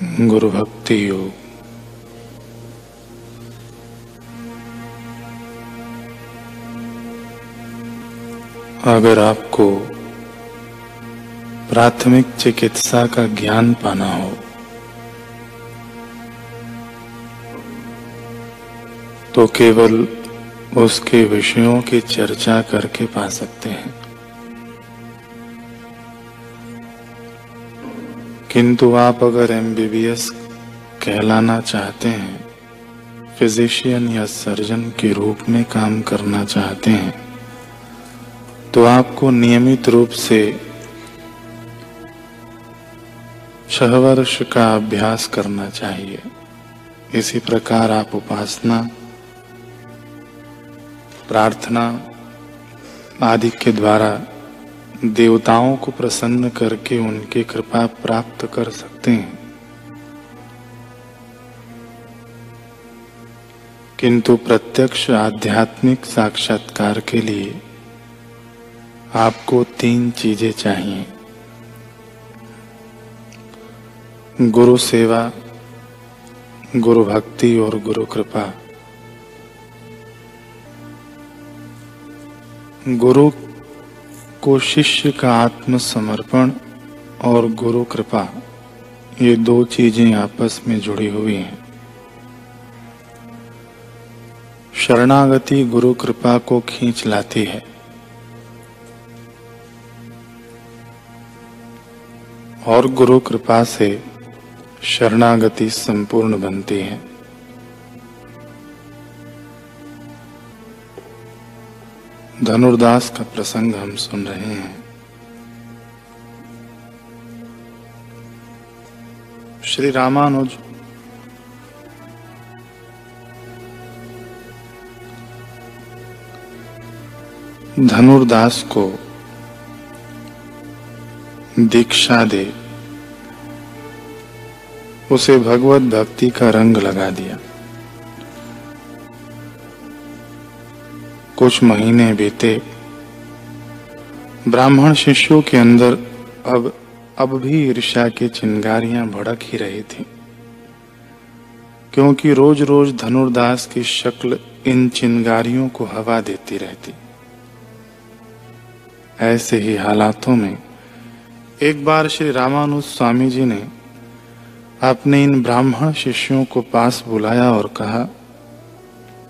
गुरु भक्ति योग। अगर आपको प्राथमिक चिकित्सा का ज्ञान पाना हो तो केवल उसके विषयों की चर्चा करके पा सकते हैं, किंतु आप अगर एमबीबीएस कहलाना चाहते हैं, फिजिशियन या सर्जन के रूप में काम करना चाहते हैं, तो आपको नियमित रूप से 6 वर्ष का अभ्यास करना चाहिए। इसी प्रकार आप उपासना, प्रार्थना आदि के द्वारा देवताओं को प्रसन्न करके उनकी कृपा प्राप्त कर सकते हैं, किंतु प्रत्यक्ष आध्यात्मिक साक्षात्कार के लिए आपको 3 चीजें चाहिए: गुरु सेवा, गुरु भक्ति और गुरु कृपा। गुरु को शिष्य का आत्मसमर्पण और गुरु कृपा, ये 2 चीजें आपस में जुड़ी हुई हैं। शरणागति गुरु कृपा को खींच लाती है और गुरु कृपा से शरणागति संपूर्ण बनती है। धनुर्दास का प्रसंग हम सुन रहे हैं। श्री रामानुज धनुर्दास को दीक्षा दे उसे भगवत भक्ति का रंग लगा दिया। कुछ महीने बीते, ब्राह्मण शिष्यों के अंदर अब भी ईर्ष्या की चिंगारियां भड़क ही रही थी, क्योंकि रोज रोज धनुर्दास की शक्ल इन चिंगारियों को हवा देती रहती। ऐसे ही हालातों में एक बार श्री रामानुज स्वामी जी ने अपने इन ब्राह्मण शिष्यों को पास बुलाया और कहा,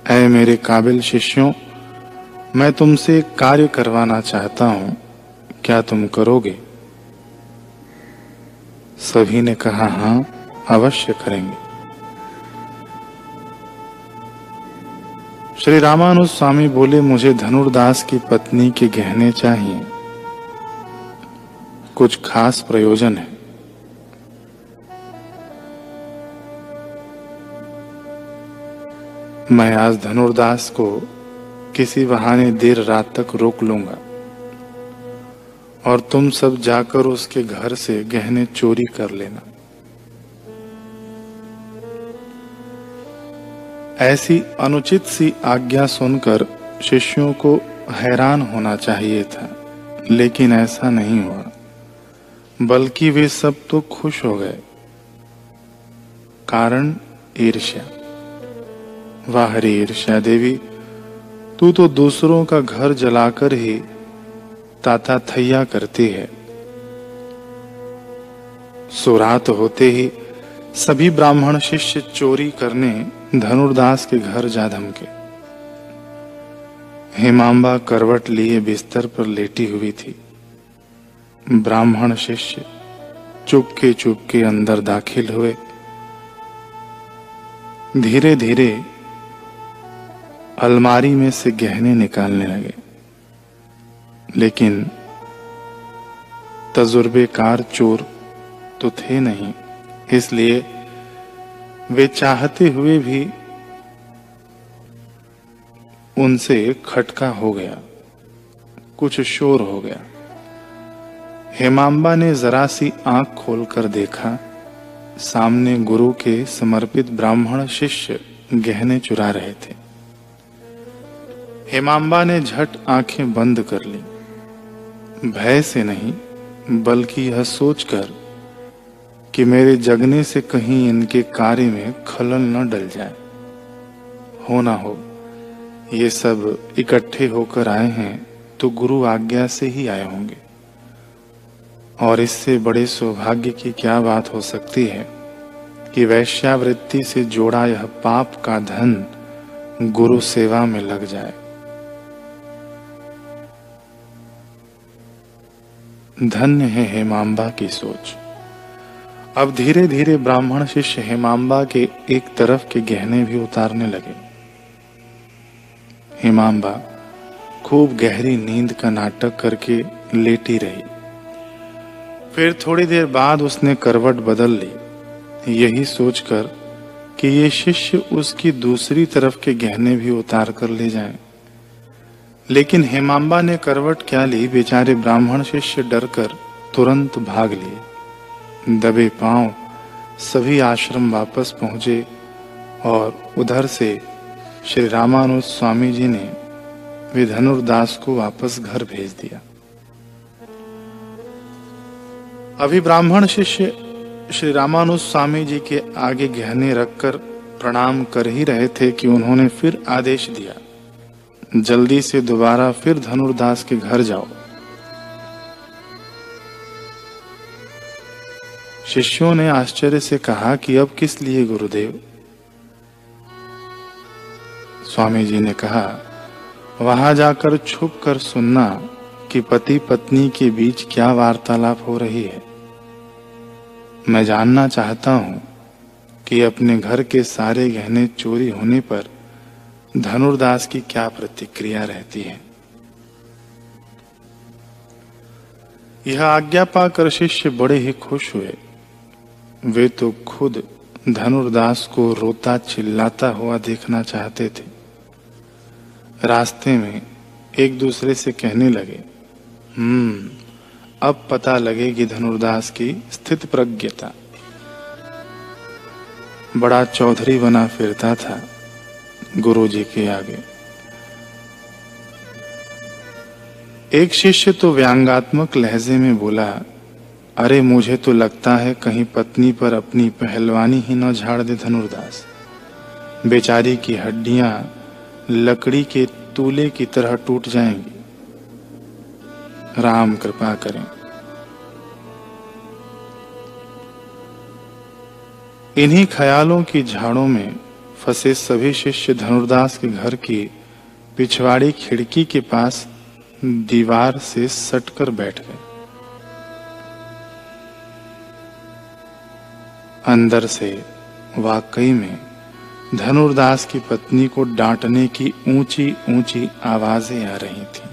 ऐ मेरे काबिल शिष्यों, मैं तुमसे एक कार्य करवाना चाहता हूं, क्या तुम करोगे? सभी ने कहा, हां, अवश्य करेंगे। श्री रामानुज स्वामी बोले, मुझे धनुर्दास की पत्नी के गहने चाहिए, कुछ खास प्रयोजन है। मैं आज धनुर्दास को किसी बहाने देर रात तक रोक लूंगा और तुम सब जाकर उसके घर से गहने चोरी कर लेना। ऐसी अनुचित सी आज्ञा सुनकर शिष्यों को हैरान होना चाहिए था, लेकिन ऐसा नहीं हुआ, बल्कि वे सब तो खुश हो गए। कारण ईर्ष्या। वाह रे ईर्ष्या देवी, तू तो दूसरों का घर जलाकर ही ताता थैया करती है। सुरात होते ही सभी ब्राह्मण शिष्य चोरी करने धनुर्दास के घर जा धमके। हेमांबा करवट लिए बिस्तर पर लेटी हुई थी। ब्राह्मण शिष्य चुपके अंदर दाखिल हुए। धीरे धीरे अलमारी में से गहने निकालने लगे, लेकिन तजुर्बेकार चोर तो थे नहीं, इसलिए वे चाहते हुए भी उनसे खटका हो गया, कुछ शोर हो गया। हेमांबा ने जरा सी आंख खोलकर देखा, सामने गुरु के समर्पित ब्राह्मण शिष्य गहने चुरा रहे थे। हेमांबा ने झट आंखें बंद कर ली, भय से नहीं बल्कि यह सोचकर कि मेरे जगने से कहीं इनके कार्य में खलल न डल जाए। हो ना हो ये सब इकट्ठे होकर आए हैं तो गुरु आज्ञा से ही आए होंगे, और इससे बड़े सौभाग्य की क्या बात हो सकती है कि वैश्यावृत्ति से जोड़ा यह पाप का धन गुरु सेवा में लग जाए। धन्य है हेमांबा की सोच। अब धीरे धीरे ब्राह्मण शिष्य हेमांबा के एक तरफ के गहने भी उतारने लगे। हेमांबा खूब गहरी नींद का नाटक करके लेटी रही। फिर थोड़ी देर बाद उसने करवट बदल ली, यही सोचकर कि ये शिष्य उसकी दूसरी तरफ के गहने भी उतार कर ले जाएं। लेकिन हेमांबा ने करवट क्या ली, बेचारे ब्राह्मण शिष्य डरकर तुरंत भाग लिए। दबे पांव सभी आश्रम वापस पहुंचे और उधर से श्री रामानुज स्वामी जी ने वे धनुर्दास को वापस घर भेज दिया। अभी ब्राह्मण शिष्य श्री रामानुज स्वामी जी के आगे गहने रखकर प्रणाम कर ही रहे थे कि उन्होंने फिर आदेश दिया, जल्दी से दोबारा फिर धनुर्दास के घर जाओ। शिष्यों ने आश्चर्य से कहा कि अब किस लिए गुरुदेव? स्वामी जी ने कहा, वहां जाकर छुप कर सुनना कि पति पत्नी के बीच क्या वार्तालाप हो रही है। मैं जानना चाहता हूं कि अपने घर के सारे गहने चोरी होने पर धनुर्दास की क्या प्रतिक्रिया रहती है। यह आज्ञा पाकर शिष्य बड़े ही खुश हुए। वे तो खुद धनुर्दास को रोता चिल्लाता हुआ देखना चाहते थे। रास्ते में एक दूसरे से कहने लगे, अब पता लगेगी धनुर्दास की स्थित प्रज्ञता। बड़ा चौधरी बना फिरता था गुरुजी के आगे। एक शिष्य तो व्यंग्यात्मक लहजे में बोला, अरे मुझे तो लगता है कहीं पत्नी पर अपनी पहलवानी ही न झाड़ दे धनुर्दास। बेचारी की हड्डियां लकड़ी के तूले की तरह टूट जाएंगी। राम कृपा करें। इन्हीं ख्यालों की झाड़ों में फंसे सभी शिष्य धनुर्दास के घर की पिछवाड़ी खिड़की के पास दीवार से सटकर बैठ गए। अंदर से वाकई में धनुर्दास की पत्नी को डांटने की ऊंची ऊंची आवाजें आ रही थी।